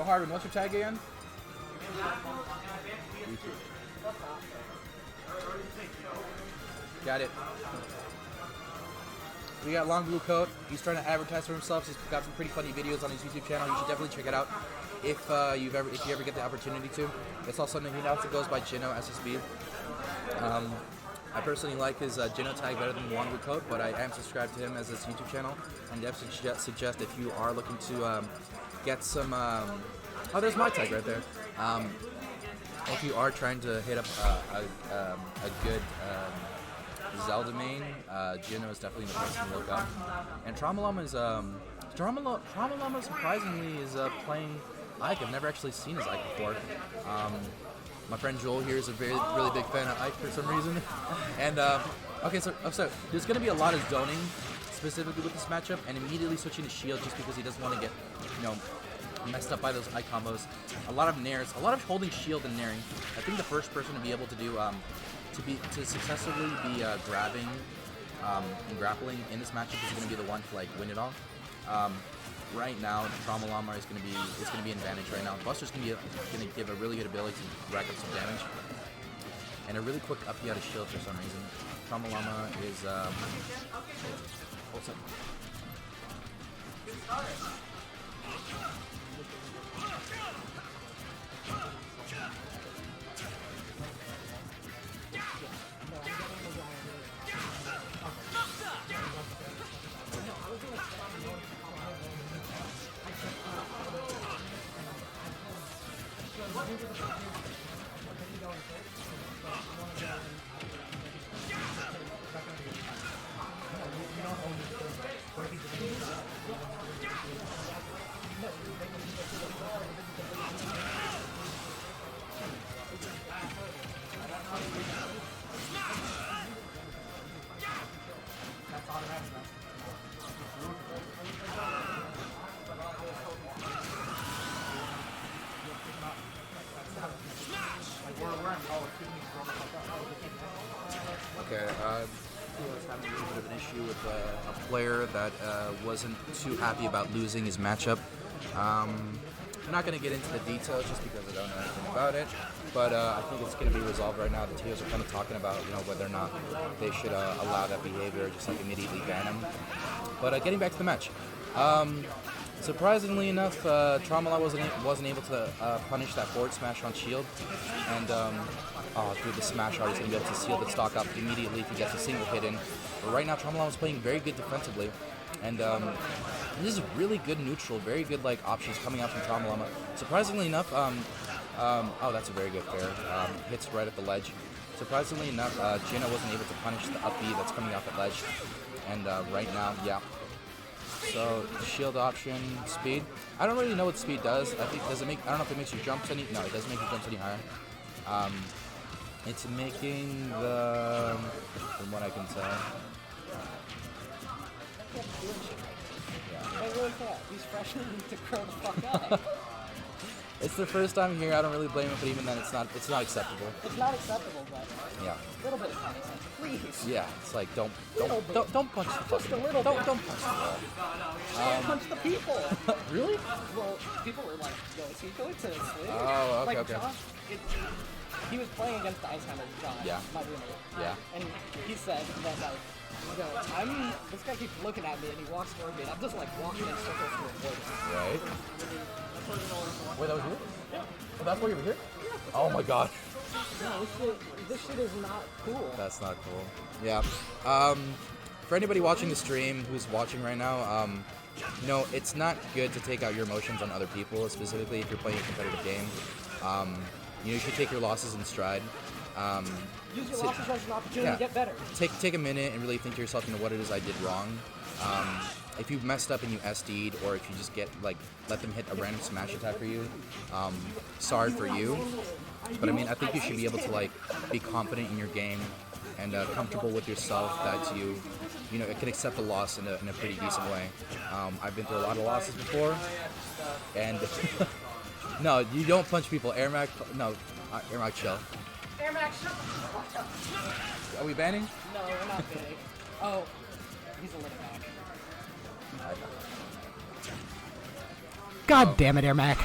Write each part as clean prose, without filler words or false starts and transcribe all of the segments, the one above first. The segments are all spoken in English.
Harvin, what's your tag again? Got it. We got Long Blue Coat. He's trying to advertise for himself. He's got some pretty funny videos on his YouTube channel. You should definitely check it out if you ever get the opportunity to. It's also something he also goes by Jinno SSB. I personally like his Jinno tag better than Long Blue Coat, but I am subscribed to him as his YouTube channel, and definitely suggest if you are looking to get some. Oh, there's my tag right there. If you are trying to hit up a good Zelda main, Jinno is definitely the person to look up. And TraumaLlama is TraumaLlama surprisingly is playing Ike. I've never actually seen his Ike before. My friend Joel here is a really big fan of Ike for some reason. And okay, so there's gonna be a lot of zoning specifically with this matchup, and immediately switching to shield just because he doesn't want to get messed up by those Ike combos. A lot of nairs, a lot of holding shield and nairing. I think the first person to be able to do to successfully be grabbing and grappling in this matchup is going to be the one to win it all. Right now, TraumaLlama is going to be in advantage right now. Buster's going to give a really good ability to rack up some damage, and a really quick up out of shield for some reason. TraumaLlama is what's up? Okay, he was having a little bit of an issue with a player that wasn't too happy about losing his matchup. I'm not going to get into the details just because I don't know anything about it, but I think it's going to be resolved right now. The teams are kind of talking about whether or not they should allow that behavior or just immediately ban him. But getting back to the match. Surprisingly enough, TraumaLlama wasn't able to punish that forward smash on shield, and through the smash art, he's going to be able to seal the stock up immediately if he gets a single hit in. But right now, TraumaLlama is playing very good defensively, and this is really good neutral, very good options coming out from TraumaLlama. Surprisingly enough, oh, that's a very good fair. Hits right at the ledge. Surprisingly enough, Jinno wasn't able to punish the up B that's coming off the ledge, and right now, yeah. So shield option, speed. I don't really know what speed does. I think I don't know if it makes your jumps any. No, it doesn't make your jumps any higher. It's making the, from what I can tell. Yeah. I really thought these freshmen need to grow the fuck up. It's their first time here. I don't really blame him, but even then, it's not acceptable. It's not acceptable, but yeah, a little bit of common sense, please. Yeah, it's like don't punch the fucking. Don't punch the wall. Punch the people. Really? Well, people were like, "Yo, is he going to sleep?" Oh, okay, okay. Josh, he was playing against Alzheimer's John, my roommate. Yeah. And he said that this guy keeps looking at me and he walks toward me and I'm just walking in circles to avoid him. Right. Wait, that was you? Yeah. Oh, that's why you were here? Yeah. Oh my god. No, this shit is not cool. That's not cool. Yeah. For anybody watching the stream who's watching right now, it's not good to take out your emotions on other people, specifically if you're playing a competitive game. You should take your losses in stride. Use your losses as an opportunity to get better. Take a minute and really think to yourself, what it is I did wrong. If you messed up and you SD'd, or if you just let them hit a random smash attack for you, sorry for you. But I think you should be able to be confident in your game and comfortable with yourself that you can accept a loss in a pretty decent way. I've been through a lot of losses before, and no, you don't punch people. Airmac, no, Airmac chill. Airmac, shut the Are we banning? No, we're not banning. Oh, he's a little back. God damn it, Airmac.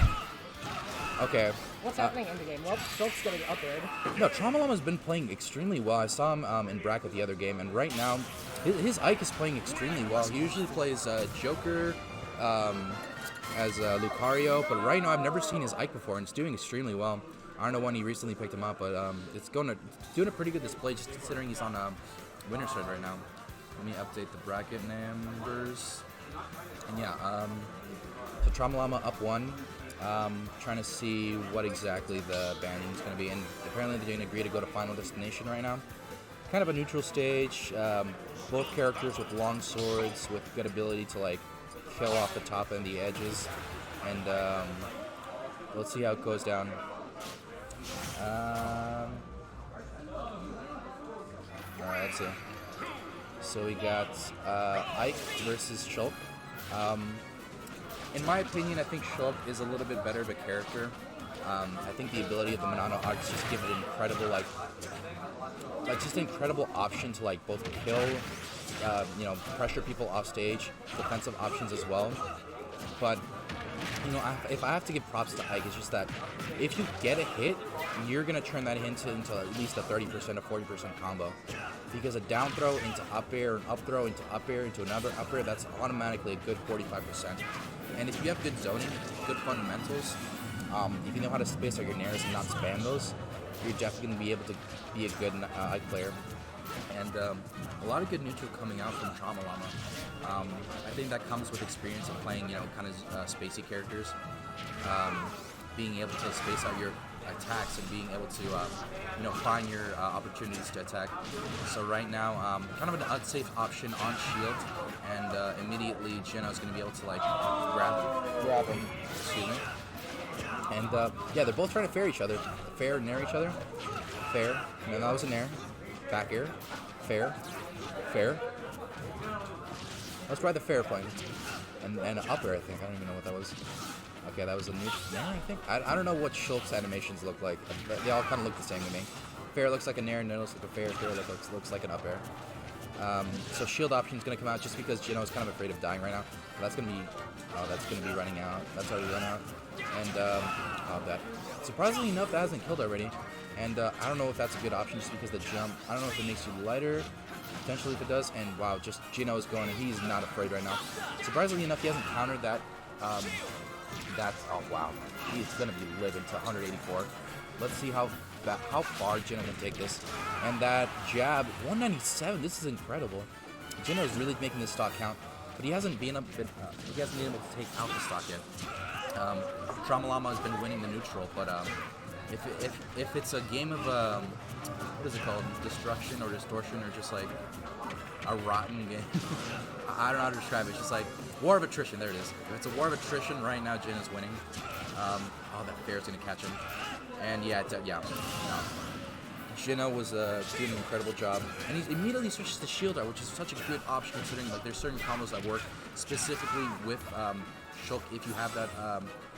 Okay. What's happening in the game? Well, Shulk's getting up aired. No, TraumaLlama's been playing extremely well. I saw him in bracket the other game, and right now, his Ike is playing extremely well. He usually plays Joker as Lucario, but right now I've never seen his Ike before, and it's doing extremely well. I don't know when he recently picked him up, but it's doing a pretty good display, just considering he's on winner side right now. Let me update the bracket numbers. And yeah, so TraumaLlama up 1. Trying to see what exactly the banning is going to be, and apparently they didn't agree to go to Final Destination right now. Kind of a neutral stage. Both characters with long swords, with good ability to like kill off the top and the edges, and let's see how it goes down. Alright, let's see. So we got Ike versus Shulk. In my opinion, I think Shulk is a little bit better of a character. I think the ability of the Monano arcs just give it an incredible, like just an incredible option to like both kill, pressure people off stage, defensive options as well. But if I have to give props to Ike, it's just that if you get a hit, you're gonna turn that into at least a 30% or 40% combo. Because a down throw into up air, an up throw into up air, into another up air, that's automatically a good 45%. And if you have good zoning, good fundamentals, if you know how to space out your nairs and not spam those, you're definitely going to be able to be a good Ike player. And a lot of good neutral coming out from TraumaLlama. I think that comes with experience of playing, kind of spacey characters. Being able to space out your attacks and being able to, find your opportunities to attack. So right now, kind of an unsafe option on shield, and immediately Jinno is going to be able to like grab him. Excuse me. And yeah, they're both trying to fair each other, nair each other, fair, and then that was a nair, back air, fair. Let's try the fair plane, and an up air. I think I don't even know what that was. Okay, that was a new nair, I think. I don't know what Shulk's animations look like. They all kind of look the same to me. Fair looks like a nair, nair looks like a fair, looks like an up air. So shield option is going to come out just because Jinno is kind of afraid of dying right now. That's going to be running out. That's already run out. And that surprisingly enough, that hasn't killed already. And I don't know if that's a good option just because the jump. I don't know if it makes you lighter. Potentially if it does. And wow, just Jinno is going and he's not afraid right now. Surprisingly enough, he hasn't countered that. Oh wow, he's gonna be living to 184. Let's see how far Jinno can take this. And that jab, 197. This is incredible. Jinno is really making this stock count, but he hasn't been able to take out the stock yet. TraumaLlama has been winning the neutral, but if it's a game of what is it called, destruction or distortion or just like a rotten game. I don't know how to describe it. It's just like war of attrition. There it is. If it's a war of attrition, right now Jinno's winning. That fair is gonna catch him. And yeah, Jinno was doing an incredible job, and he immediately switches to shield art, which is such a good option considering like there's certain combos that work specifically with Shulk if you have that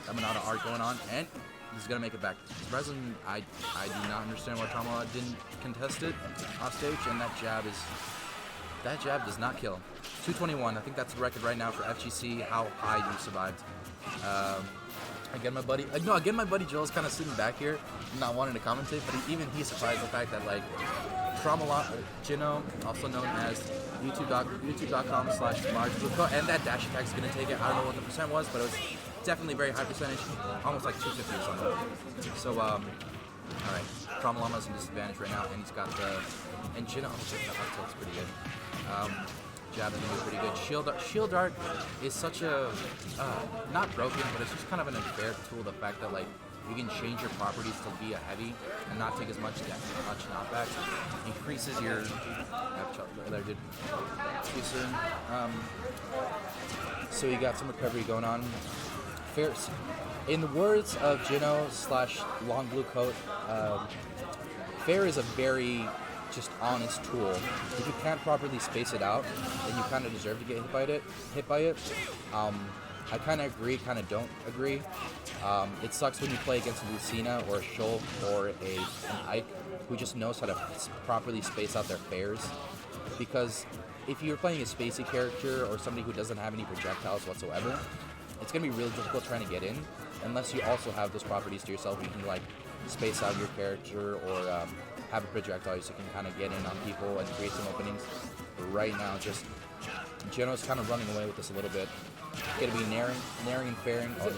Monano art going on, and he's gonna make it back. Surprisingly, I do not understand why TraumaLlama didn't contest it off stage, and that jab does not kill. 221. I think that's the record right now for FGC. How high you survived. Again, my buddy Joel's kind of sitting back here, not wanting to commentate, but even he's surprised the fact that like TraumaLlama, Jinno, also known as youtube.com/MargeBlueCoat, and that dash attack is gonna take it. I don't know what the percent was, but it was definitely a very high percentage, almost like 250 or something. So all right, TraumaLlama's in disadvantage right now, and he's got and Jinno, that tilt's pretty good. Jab is gonna be pretty good. Shield art is such a not broken, but it's just kind of an unfair tool. The fact that like you can change your properties to be a heavy and not take as much knockback, increases your too soon. So you got some recovery going on. Fierce. In the words of Jinno /Long Blue Coat, fair is a very just honest tool. If you can't properly space it out, then you kind of deserve to get hit by it. I kind of agree, kind of don't agree. It sucks when you play against a Lucina or a Shulk or an Ike who just knows how to properly space out their fairs. Because if you're playing a spacey character or somebody who doesn't have any projectiles whatsoever, it's going to be really difficult trying to get in. unless you also have those properties to yourself, you can like space out your character or have a projectile so you can kind of get in on people and create some openings. But right now, just Jinno's kind of running away with this a little bit. Gonna be naring and fairing. Oh,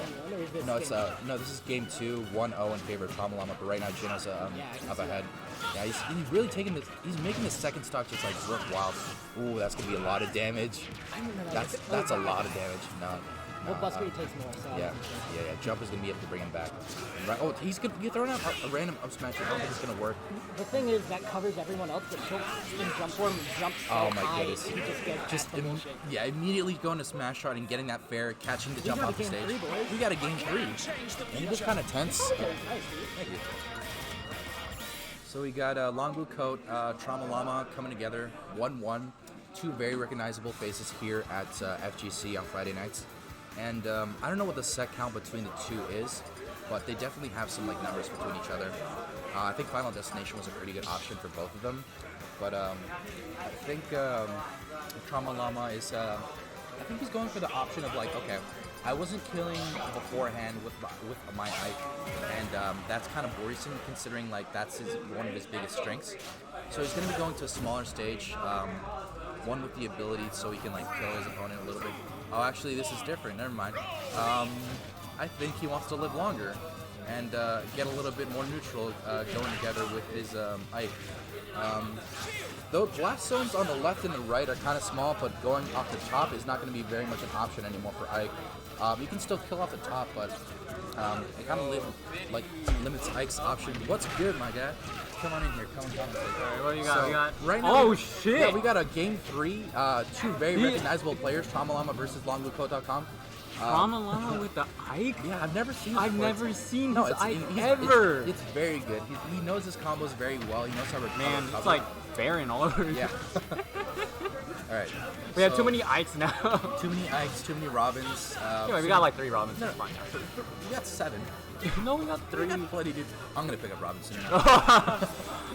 no, it's no. This is game 2, 1-0 in favor of TraumaLlama. But right now, Jinno's up ahead. Yeah, he's really taking this. He's making the second stock just like worthwhile. Ooh, that's gonna be a lot of damage. That's a lot of damage. No. Well, bus speed takes more, so Yeah. Jump is gonna be able to bring him back. Right. Oh, he's throwing out a random up smash. I don't think it's gonna work. The thing is that covers everyone else, but he'll in jump form jump so Oh my high, goodness. he just gets Immediately going to smash shot and getting that fair, catching the jump off the stage. We got a game 3, and it was kind of tense. Nice, dude. Thank you. So we got Long Blue Coat, TraumaLlama coming together, 1-1. 2 very recognizable faces here at FGC on Friday nights. And I don't know what the set count between the 2 is, but they definitely have some like numbers between each other. I think Final Destination was a pretty good option for both of them, but I think TraumaLlama is. I think he's going for the option of like, okay, I wasn't killing beforehand with my Ike, and that's kind of worrisome considering like that's one of his biggest strengths. So he's going to be going to a smaller stage, one with the ability so he can like kill his opponent a little bit. Oh, actually, this is different. Never mind. I think he wants to live longer and get a little bit more neutral going together with his Ike. Though blast zones on the left and the right are kind of small, but going off the top is not going to be very much an option anymore for Ike. You can still kill off the top, but it kind of limits Ike's option. What's good, my guy? Come on in here. Come on. Alright, what do you got? So, got? Right now, Oh shit! Yeah, we got a game 3. 2 very recognizable players: TraumaLlama versus LongBlueCoat.com. TraumaLlama with the Ike? Yeah, I've never seen. I've before. never seen No, his it's, Ike he's- ever. It's very good. He knows his combos very well. He knows how to recover. Man, it's like Baron all over. Yeah. All right. We have too many Ikes now. Too many Ikes. Too many Robins. Anyway, we got like 3 Robins. No, It's fine. we got 7. No, we got 3. We got plenty, dude. I'm gonna pick up Robinson. Now.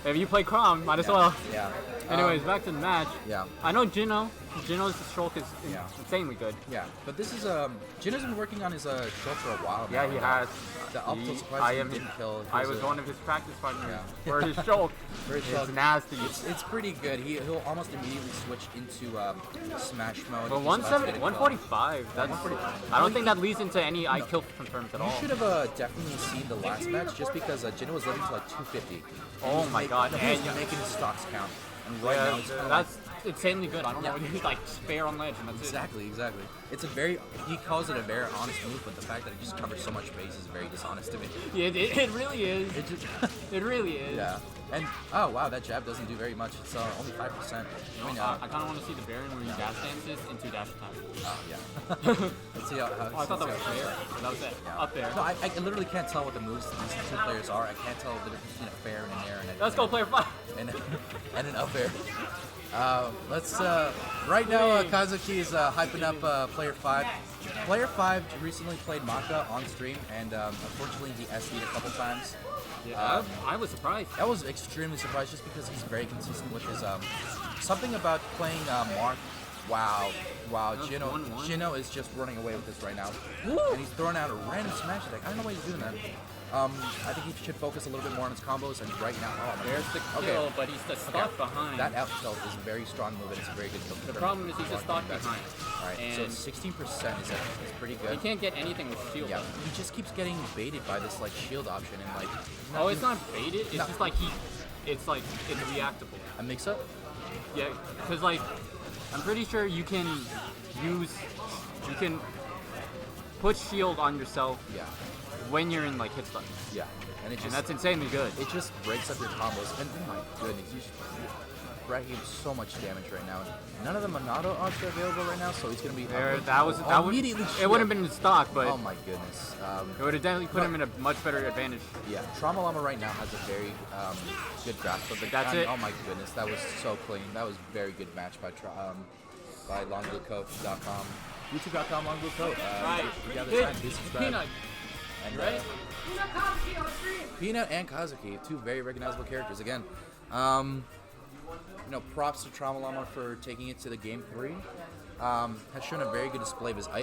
If you play Crom, might as well. Yeah. Anyways, back to the match. Yeah. I know Jinno. Jinno's stroke is Yeah. insanely good. Yeah. But this is Jinno's been working on his stroke for a while. Yeah, now. he has. The up tilt I surprise am. didn't kill. I was one of his practice partners Yeah. for his stroke. For his It's stroke. nasty. It's pretty good. He'll almost immediately switch into smash mode. But if he's about to get a kill. 145. That's. I don't think that leads into any I kill confirms at You all. should have definitely seen the last match just because Jinno was living to like 250. Oh my god. He was And making his stocks count. And right now it's kind of that's insanely good. I don't know. Yeah. He's like spare on ledge and that's Exactly. It's a he calls it a very honest move, but the fact that it just covers so much base is very dishonest to me. it. It really is. It just, It really is. yeah. And, oh wow, that jab doesn't do very much. It's only 5%. I mean, I kind of want to see the Baron where you dash dances into dash attack. oh, yeah. Let's see how Oh, I thought that was fair. That was it. Yeah. Up there. No, I literally can't tell what the moves these 2 players are. I can't tell the difference between a fair and an air and a Let's go player 5. and an up air. Right now, Kazuki is hyping up Player 5. Player 5 recently played Maka on stream, and unfortunately he SD'd a couple times. Yeah, I was surprised. I was extremely surprised just because he's very consistent with his something about playing Mark. Wow, That's Jinno 1-1. Jinno is just running away with this right now, Woo! and he's throwing out a random smash attack. I don't know why he's doing that. I think he should focus a little bit more on his combos, and right now, oh my There's the God. kill, but he's the stuck behind. That F tilt is a very strong move, and it's a very good kill. The problem is he's just stuck behind. Alright, so And 16% is pretty he good. can't get anything with shield. Yeah, he just keeps getting baited by this like shield option, and like. Oh, it's not baited. It's No. just like it's reactable. A mix up. Yeah, because like I'm pretty sure you can put shield on yourself Yeah, when you're in like hit stun, yeah, and and that's insanely good. it just breaks up your combos. And oh my goodness, Brett gave so much damage right now. None of the Monado odds are available right now, so he's gonna be. That would immediately. it would have been in stock, but Oh my goodness. it would have definitely put him in a much better advantage. Yeah, TraumaLlama right now has a very good grasp of the That's gun. it. Oh my goodness, that was so clean. That was very good match by longbluecoat.com. YouTube.com longbluecoat. Right. You got the time, please subscribe. Peanut. And, Right? Peanut and Kazuki, 2 very recognizable characters. Again, props to TraumaLlama for taking it to the game 3. Has shown a very good display of his Ike.